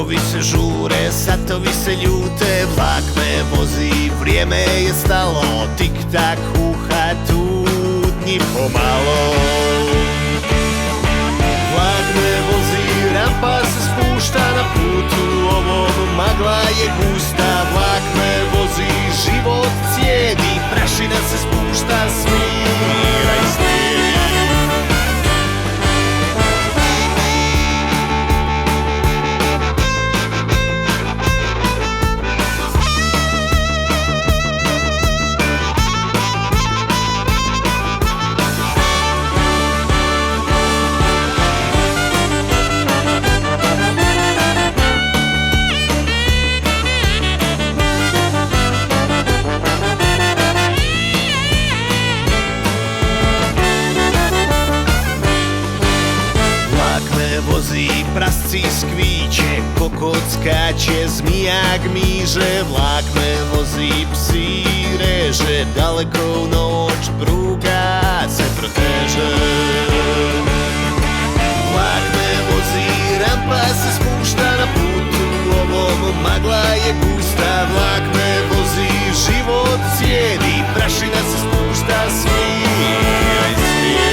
Vlakovi se žure, satovi se ljute, vlak me vozi, vrijeme je stalo, tik-tak huha tutnji pomalo. Vlak me vozi, rampa se spušta na putu ovom, magla je gusta. Vlak me vozi, život cijedi, prašina se spušta, smira i slijedi. Vozi, prasci skviče, kokot skače, zmija gmiže. Vlak me vozi, psi reže, daleko u noć pruga se proteže. Vlak me vozi, rampa se spušta na putu ovom, magla je gusta. Vlak me vozi, život cijedi, prašina se spušta, smira i slijedi.